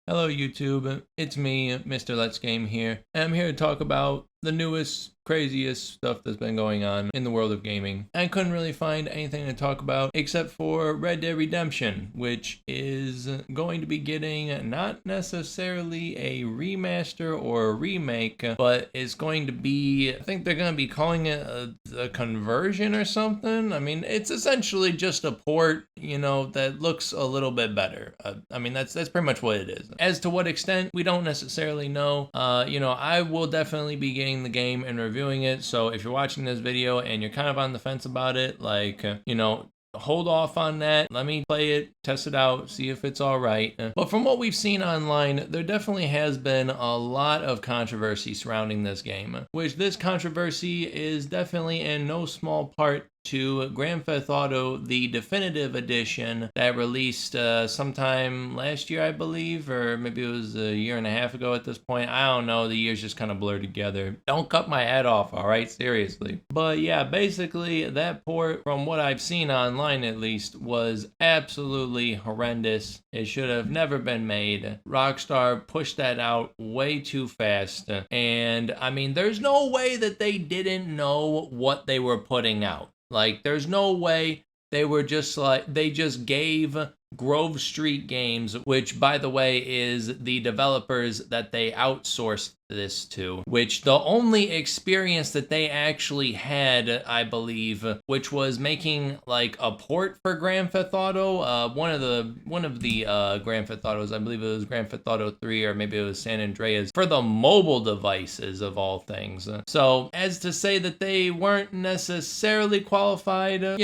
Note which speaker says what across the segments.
Speaker 1: Hello YouTube, it's me, Mr.LetsGame here, and I'm here to talk about the newest, craziest stuff that's been going on in the world of gaming. I couldn't really find anything to talk about except for Red Dead Redemption, which is going to be getting not necessarily a remaster or a remake, but it's going to be, I think they're going to be calling it a conversion or something. I mean, it's essentially just a port, that looks a little bit better. That's pretty much what it is. As to what extent, we don't necessarily know. I will definitely be getting the game and reviewing it, so if you're watching this video and you're kind of on the fence about it, hold off on that. Let me play it, test it out, see if it's all right. But from what we've seen online, there definitely has been a lot of controversy surrounding this game, which this controversy is definitely in no small part to Grand Theft Auto, the definitive edition that released sometime last year, I believe, or maybe it was a year and a half ago at this point. I don't know, the years just kind of blur together. Don't cut my head off, all right? Seriously. But yeah, basically that port, from what I've seen online at least, was absolutely horrendous. It should have never been made. Rockstar pushed that out way too fast. And I mean, there's no way that they didn't know what they were putting out. Like, there's no way they just gave Grove Street Games, which, by the way, is the developers that they outsourced this to, which the only experience that they actually had, I believe, which was making like a port for Grand Theft Auto, one of the Grand Theft Autos, I believe it was Grand Theft Auto 3 or maybe it was San Andreas, for the mobile devices of all things. So as to say that they weren't necessarily qualified,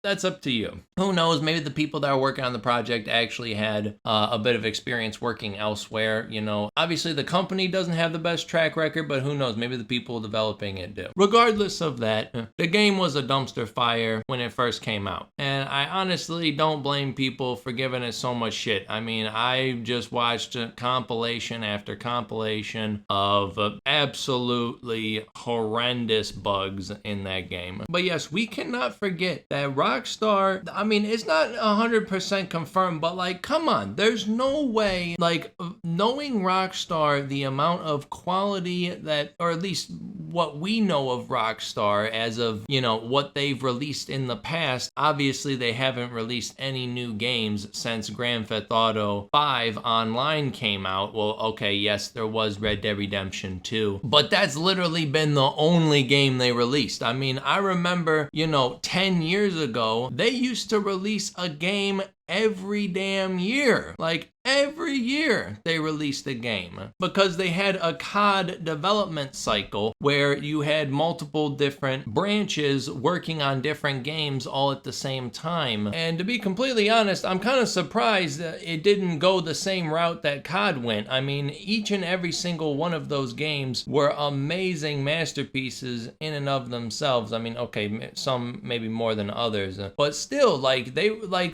Speaker 1: that's up to you. Who knows, maybe the people that are working on the project actually had a bit of experience working elsewhere. Obviously the company doesn't have the best track record, but who knows, maybe the people developing it do. Regardless of that, the game was a dumpster fire when it first came out, and I honestly don't blame people for giving it so much shit. I mean, I just watched compilation after compilation of absolutely horrendous bugs in that game. But yes, we cannot forget that Rockstar, I mean, it's not 100% confirmed, but like, come on, there's no way, like, knowing Rockstar, the amount of quality that, or at least what we know of Rockstar as of, what they've released in the past. Obviously, they haven't released any new games since Grand Theft Auto 5 Online came out. Well, okay, yes, there was Red Dead Redemption 2, but that's literally been the only game they released. I mean, I remember, 10 years ago, they used to release a game every damn year. Like, every year they released a game because they had a COD development cycle where you had multiple different branches working on different games all at the same time. And to be completely honest, I'm kind of surprised that it didn't go the same route that COD went. I mean, each and every single one of those games were amazing masterpieces in and of themselves. I mean, okay, some maybe more than others, but still, like,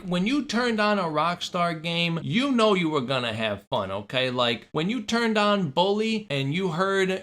Speaker 1: when you turned on a Rockstar game, you were gonna have fun, okay? Like, when you turned on Bully and you heard,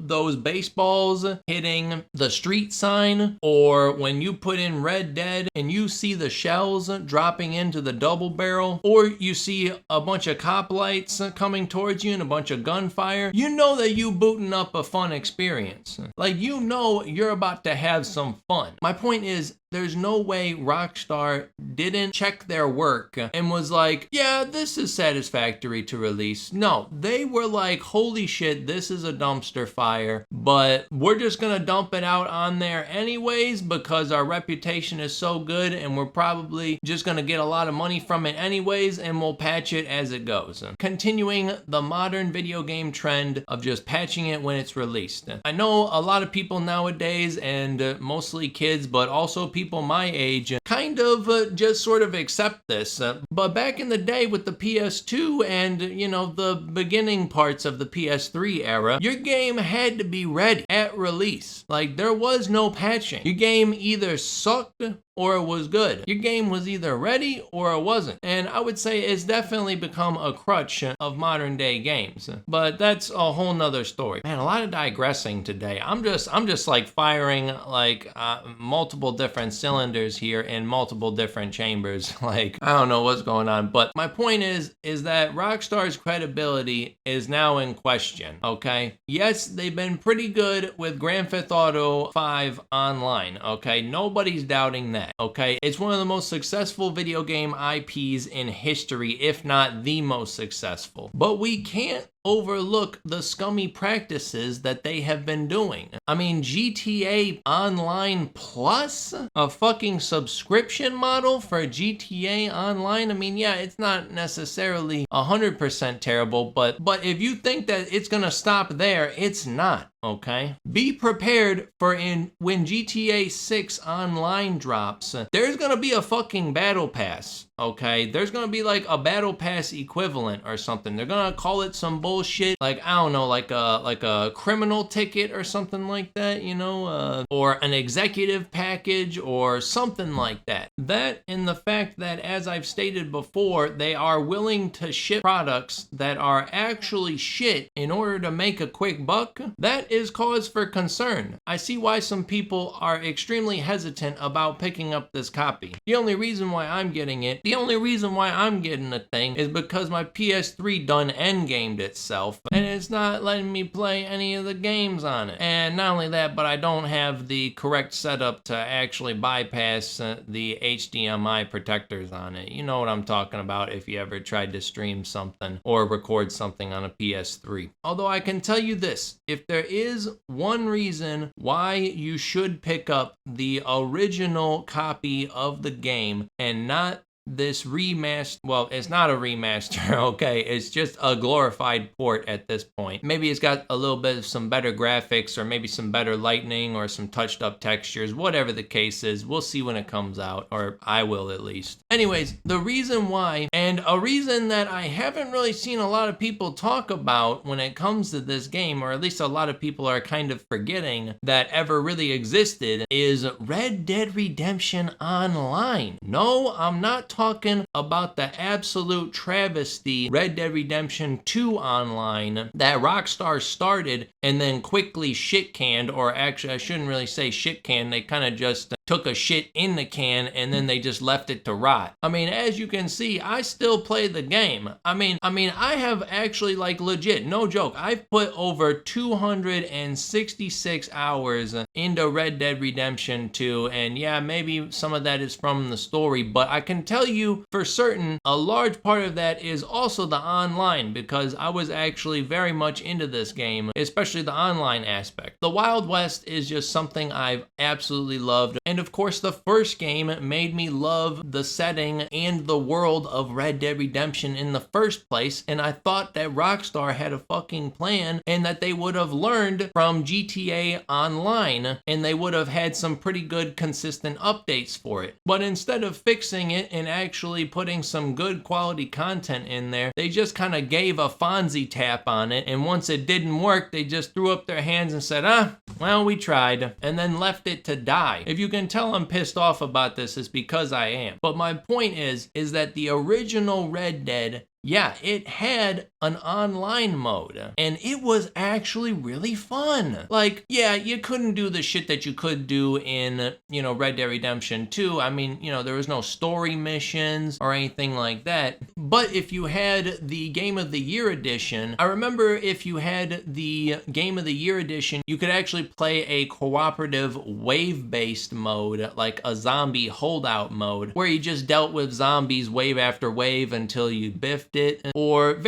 Speaker 1: those baseballs hitting the street sign, or when you put in Red Dead and you see the shells dropping into the double barrel, or you see a bunch of cop lights coming towards you and a bunch of gunfire, you know that you booting up a fun experience. Like, you're about to have some fun. My point is, there's no way Rockstar didn't check their work and was like, yeah, this is satisfactory to release. No, they were like, holy shit, this is a dumpster fire, but we're just gonna dump it out on there anyways because our reputation is so good and we're probably just gonna get a lot of money from it anyways, and we'll patch it as it goes. Continuing the modern video game trend of just patching it when it's released. I know a lot of people nowadays, and mostly kids, but also people my age, kind of just sort of accept this. But back in the day with the PS2 and, the beginning parts of the PS3 era, your game had to be ready at release. Like, there was no patching. Your game either sucked or it was good. Your game was either ready or it wasn't. And I would say it's definitely become a crutch of modern day games. But that's a whole nother story. Man, a lot of digressing today. I'm just like firing like multiple different cylinders here in multiple different chambers. Like, I don't know what's going on. But my point is that Rockstar's credibility is now in question, okay? Yes, they've been pretty good with Grand Theft Auto 5 online, okay? Nobody's doubting that, okay? It's one of the most successful video game IPs in history, if not the most successful. But we can't overlook the scummy practices that they have been doing. I mean, GTA Online Plus? A fucking subscription model for GTA Online? I mean, yeah, it's not necessarily 100% terrible, but if you think that it's gonna stop there, it's not. Okay? Be prepared for when GTA 6 Online drops, there's gonna be a fucking battle pass, okay? There's gonna be like a battle pass equivalent or something. They're gonna call it some bullshit, like, I don't know, like a criminal ticket or something like that, you know? Or an executive package or something like that. That and the fact that, as I've stated before, they are willing to ship products that are actually shit in order to make a quick buck, that is cause for concern. I see why some people are extremely hesitant about picking up this copy. The only reason why I'm getting the thing is because my PS3 done endgamed itself and it's not letting me play any of the games on it. And not only that, but I don't have the correct setup to actually bypass the HDMI protectors on it. You know what I'm talking about if you ever tried to stream something or record something on a PS3. Although I can tell you this, if there is one reason why you should pick up the original copy of the game and not this remaster, well, it's not a remaster, okay, it's just a glorified port at this point. Maybe it's got a little bit of some better graphics or maybe some better lighting or some touched up textures, whatever the case is. We'll see when it comes out, or I will at least. Anyways, the reason why, and a reason that I haven't really seen a lot of people talk about when it comes to this game, or at least a lot of people are kind of forgetting that ever really existed, is Red Dead Redemption Online. No, I'm not talking about the absolute travesty Red Dead Redemption 2 Online that Rockstar started and then quickly shit-canned, or actually I shouldn't really say shit-canned, they kind of just took a shit in the can and then they just left it to rot. I mean, as you can see, I still play the game. I mean, I have actually, like, legit, no joke, I've put over 266 hours into Red Dead Redemption 2, and yeah, maybe some of that is from the story, but I can tell you for certain, a large part of that is also the online, because I was actually very much into this game, especially the online aspect. The Wild West is just something I've absolutely loved, and of course the first game made me love the setting and the world of Red Dead Redemption in the first place, and I thought that Rockstar had a fucking plan and that they would have learned from GTA Online and they would have had some pretty good consistent updates for it. But instead of fixing it and actually putting some good quality content in there, they just kind of gave a Fonzie tap on it, and once it didn't work, they just threw up their hands and said, well, we tried, and then left it to die. If you can tell I'm pissed off about this, it's because I am. But my point is that the original Red Dead, yeah, it had an online mode, and it was actually really fun. Like, yeah, you couldn't do the shit that you could do in, Red Dead Redemption 2. I mean, there was no story missions or anything like that. But if you had the Game of the Year edition, I remember if you had the Game of the Year edition, you could actually play a cooperative wave-based mode, like a zombie holdout mode, where you just dealt with zombies wave after wave until you biffed it, or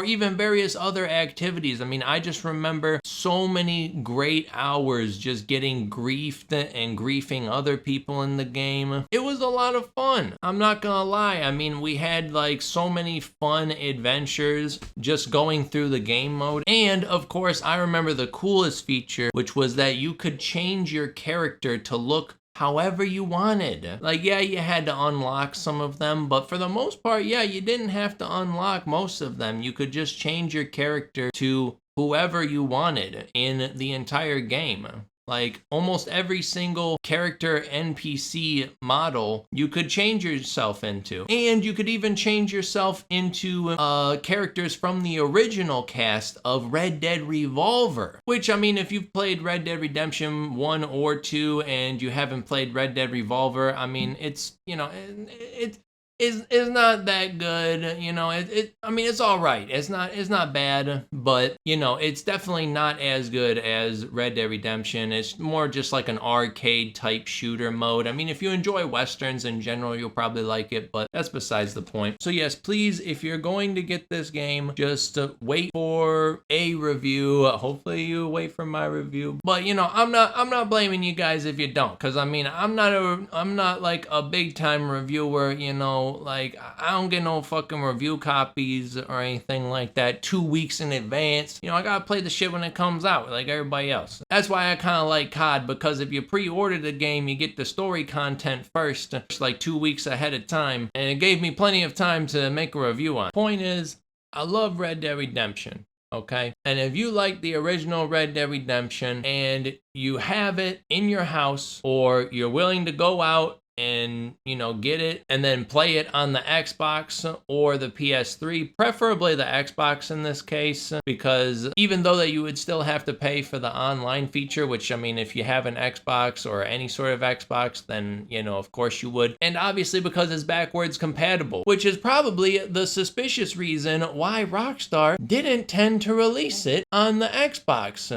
Speaker 1: even various other activities. I mean, I just remember so many great hours just getting griefed and griefing other people in the game. It was a lot of fun, I'm not gonna lie. I mean, we had like so many fun adventures just going through the game mode. And of course, I remember the coolest feature, which was that you could change your character to look however you wanted. Like, yeah, you had to unlock some of them, but for the most part, yeah, you didn't have to unlock most of them. You could just change your character to whoever you wanted in the entire game. Like almost every single character NPC model you could change yourself into. And you could even change yourself into characters from the original cast of Red Dead Revolver. Which, I mean, if you've played Red Dead Redemption 1 or 2 and you haven't played Red Dead Revolver, I mean, it's, you know, it's not that good, you know. I mean, it's all right. It's not bad, but you know, it's definitely not as good as Red Dead Redemption. It's more just like an arcade type shooter mode. I mean, if you enjoy westerns in general, you'll probably like it, but that's besides the point. So yes, please, if you're going to get this game, just wait for a review. Hopefully, you wait for my review. But you know, I'm not blaming you guys if you don't, because I mean, I'm not like a big time reviewer, you know. Like, I don't get no fucking review copies or anything like that 2 weeks in advance. You know, I gotta play the shit when it comes out, like everybody else. That's why I kind of like COD, because if you pre-order the game, you get the story content first, like 2 weeks ahead of time, and it gave me plenty of time to make a review on. Point is, I love Red Dead Redemption. Okay, and if you like the original Red Dead Redemption and you have it in your house, or you're willing to go out and, you know, get it and then play it on the Xbox or the PS3, preferably the Xbox in this case, because even though that you would still have to pay for the online feature, which, I mean, if you have an Xbox or any sort of Xbox, then, you know, of course you would. And obviously because it's backwards compatible, which is probably the suspicious reason why Rockstar didn't tend to release it on the Xbox.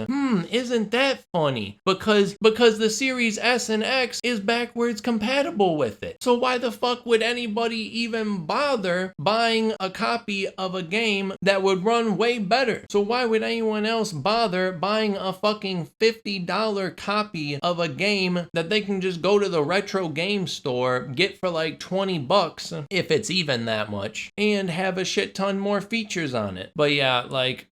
Speaker 1: Isn't that funny? Because the Series S and X is backwards compatible with it. So why the fuck would anybody even bother buying a copy of a game that would run way better? So why would anyone else bother buying a fucking $50 copy of a game that they can just go to the retro game store, get for like $20, if it's even that much, and have a shit ton more features on it? But yeah, like,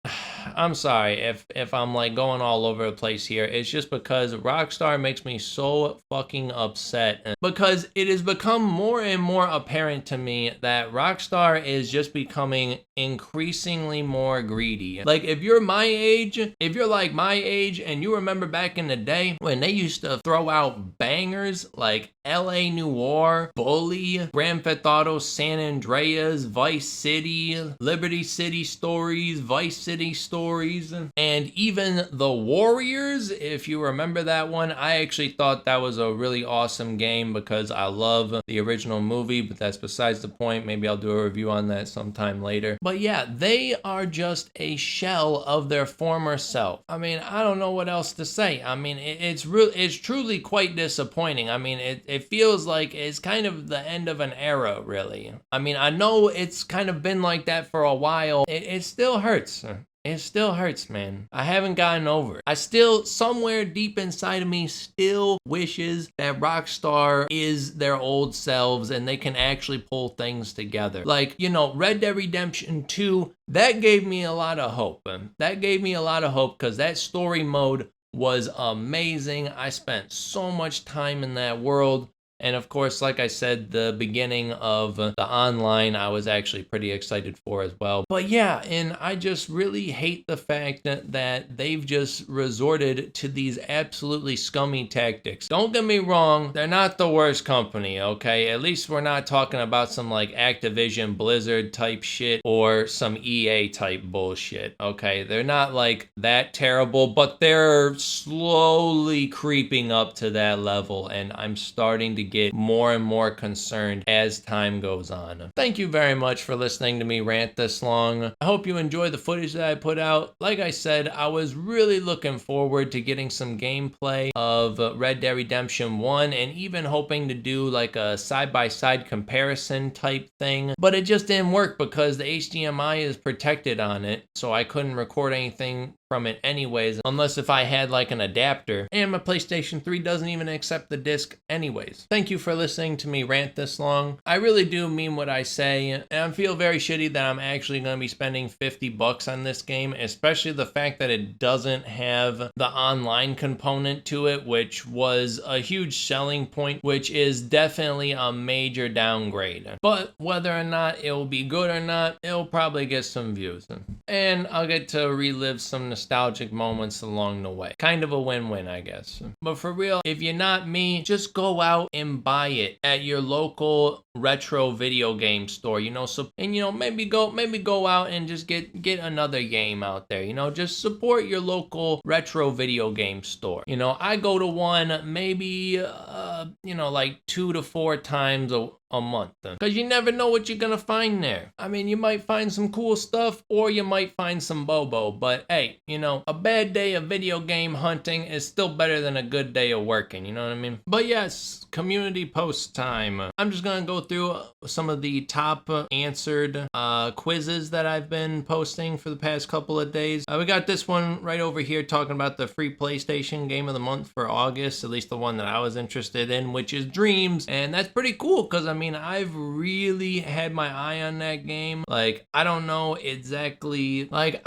Speaker 1: I'm sorry if I'm like going all over the place here. It's just because Rockstar makes me so fucking upset, because it has become more and more apparent to me that Rockstar is just becoming increasingly more greedy. Like, if you're my age, if you're like my age and you remember back in the day when they used to throw out bangers like LA Noire, Bully, Grand Theft Auto San Andreas, Vice City, Liberty City Stories, Vice City Stories, and even The Warriors, if you remember that one. I actually thought that was a really awesome game because I love the original movie, but that's besides the point. Maybe I'll do a review on that sometime later. But yeah, they are just a shell of their former self. I mean, I don't know what else to say. I mean, it's truly quite disappointing. I mean, it feels like it's kind of the end of an era, really. I mean, I know it's kind of been like that for a while. It still hurts. It still hurts, man. I haven't gotten over it. I still, somewhere deep inside of me, still wishes that Rockstar is their old selves and they can actually pull things together. Like, you know, Red Dead Redemption 2, that gave me a lot of hope. That gave me a lot of hope because that story mode was amazing. I spent so much time in that world. And of course, like I said, the beginning of the online, I was actually pretty excited for as well. But yeah, and I just really hate the fact that they've just resorted to these absolutely scummy tactics. Don't get me wrong, they're not the worst company, okay? At least we're not talking about some like Activision Blizzard type shit or some EA type bullshit, okay? They're not like that terrible, but they're slowly creeping up to that level, and I'm starting to get more and more concerned as time goes on. Thank you very much for listening to me rant this long. I hope you enjoy the footage that I put out. Like I said, I was really looking forward to getting some gameplay of Red Dead Redemption 1 and even hoping to do like a side-by-side comparison type thing, but it just didn't work because the HDMI is protected on it, so I couldn't record anything from it anyways, unless if I had like an adapter, and my PlayStation 3 doesn't even accept the disc anyways. Thank you for listening to me rant this long. I really do mean what I say, and I feel very shitty that I'm actually going to be spending $50 on this game, especially the fact that it doesn't have the online component to it, which was a huge selling point, which is definitely a major downgrade. But whether or not it will be good or not, it'll probably get some views. and I'll get to relive some nostalgic moments along the way. Kind of a win-win, I guess. But for real, if you're not me, just go out and buy it at your local retro video game store, maybe go out and just get another game out there, just support your local retro video game store. I go to one maybe like 2 to 4 times a month, because you never know what you're gonna find there. I mean, you might find some cool stuff, or you might find some bobo, but hey, a bad day of video game hunting is still better than a good day of working, you know what I mean? But yes, community post time. I'm just gonna go through some of the top answered quizzes that I've been posting for the past couple of days. We got this one right over here talking about the free PlayStation game of the month for August, at least the one that I was interested in, which is Dreams, and that's pretty cool, because I've really had my eye on that game. Like, I don't know exactly, at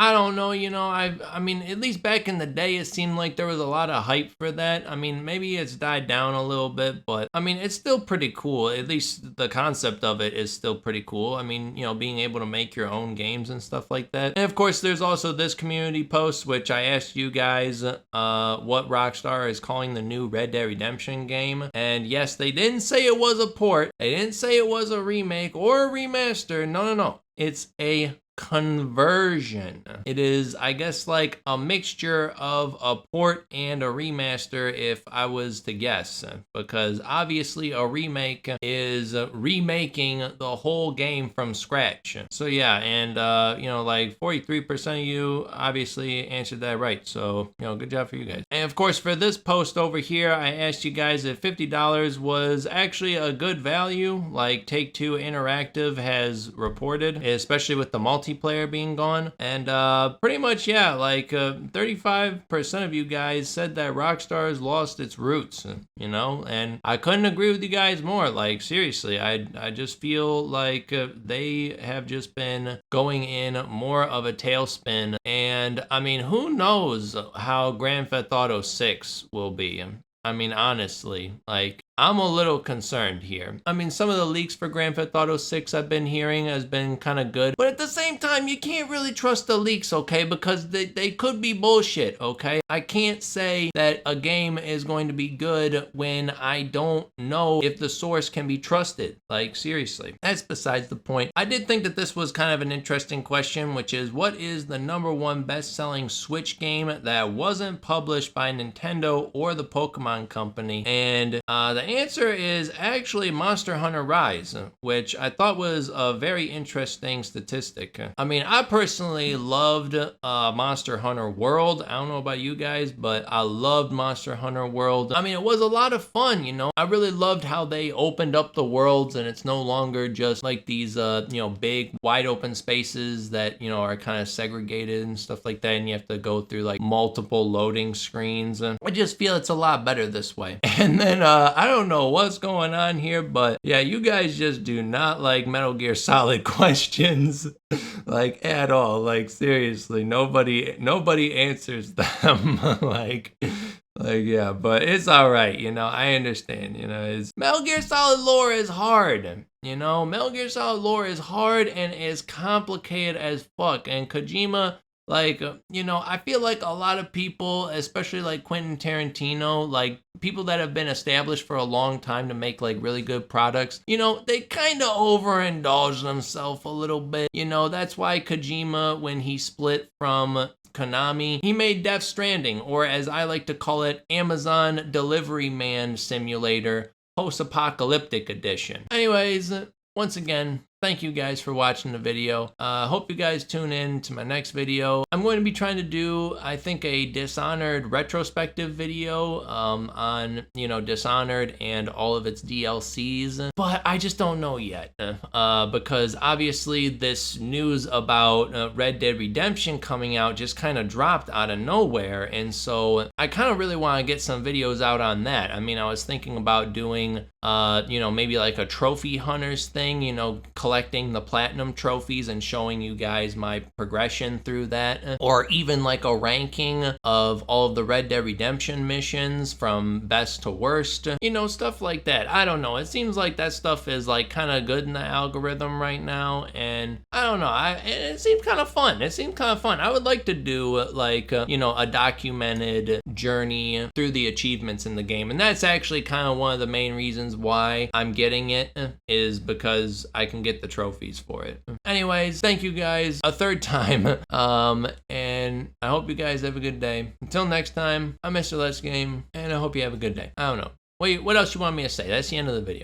Speaker 1: least back in the day, it seemed like there was a lot of hype for that. Maybe it's died down a little bit, but it's still pretty cool. At least the concept of it is still pretty cool. Being able to make your own games and stuff like that. And of course, there's also this community post, which I asked you guys what Rockstar is calling the new Red Dead Redemption game. And yes, they didn't say it was a port. They didn't say it was a remake or a remaster. No. It's a conversion. It is, I guess, like a mixture of a port and a remaster, if I was to guess, because obviously a remake is remaking the whole game from scratch. So yeah, and 43% of you obviously answered that right, so good job for you guys. And of course, for this post over here, I asked you guys if $50 was actually a good value, like Take-Two Interactive has reported, especially with the multiplayer being gone. And pretty much, yeah, 35% of you guys said that Rockstar's lost its roots, and I couldn't agree with you guys more. Like, seriously, I just feel like they have just been going in more of a tailspin, and who knows how Grand Theft Auto 6 will be. Honestly, I'm a little concerned here. Some of the leaks for Grand Theft Auto 6 I've been hearing has been kind of good, but at the same time, you can't really trust the leaks, okay? Because they could be bullshit, okay? I can't say that a game is going to be good when I don't know if the source can be trusted. Like, seriously. That's besides the point. I did think that this was kind of an interesting question, which is, what is the #1 best-selling Switch game that wasn't published by Nintendo or the Pokemon Company? And the answer is actually Monster Hunter Rise, which I thought was a very interesting statistic. I personally loved Monster Hunter World. I don't know about you guys, but I loved Monster Hunter World. It was a lot of fun, I really loved how they opened up the worlds, and it's no longer just like these, big wide open spaces that, are kind of segregated and stuff like that, and you have to go through like multiple loading screens. I just feel it's a lot better this way. And then, I don't know what's going on here, but yeah, you guys just do not like Metal Gear Solid questions, like, at all. Like, seriously, nobody answers them. Yeah, but it's all right, I understand, it's Metal Gear Solid lore is hard. Metal Gear Solid lore is hard and is complicated as fuck, and Kojima, I feel like a lot of people, especially like Quentin Tarantino, like people that have been established for a long time to make like really good products, they kind of overindulge themselves a little bit. That's why Kojima, when he split from Konami, he made Death Stranding, or as I like to call it, Amazon Delivery Man Simulator Post-Apocalyptic Edition. Anyways, once again, thank you guys for watching the video. Hope you guys tune in to my next video. I'm going to be trying to do, I think, a Dishonored retrospective video on, Dishonored and all of its DLCs. But I just don't know yet. Because obviously this news about Red Dead Redemption coming out just kind of dropped out of nowhere. And so I kind of really want to get some videos out on that. I was thinking about doing, maybe like a trophy hunters thing,
Speaker 2: collecting the platinum trophies and showing you guys my progression through that, or even like a ranking of all of the Red Dead Redemption missions from best to worst, you know, stuff like that. I don't know, it seems like that stuff is like kind of good in the algorithm right now, and I don't know, it seemed kind of fun. I would like to do like you know, a documented journey through the achievements in the game, and that's actually kind of one of the main reasons why I'm getting it, is because I can get the trophies for it. Anyways, thank you guys a third time, and I hope you guys have a good day. Until next time, I'm Mr.LetsGame, and I hope you have a good day. I don't know. Wait, what else you want me to say? That's the end of the video.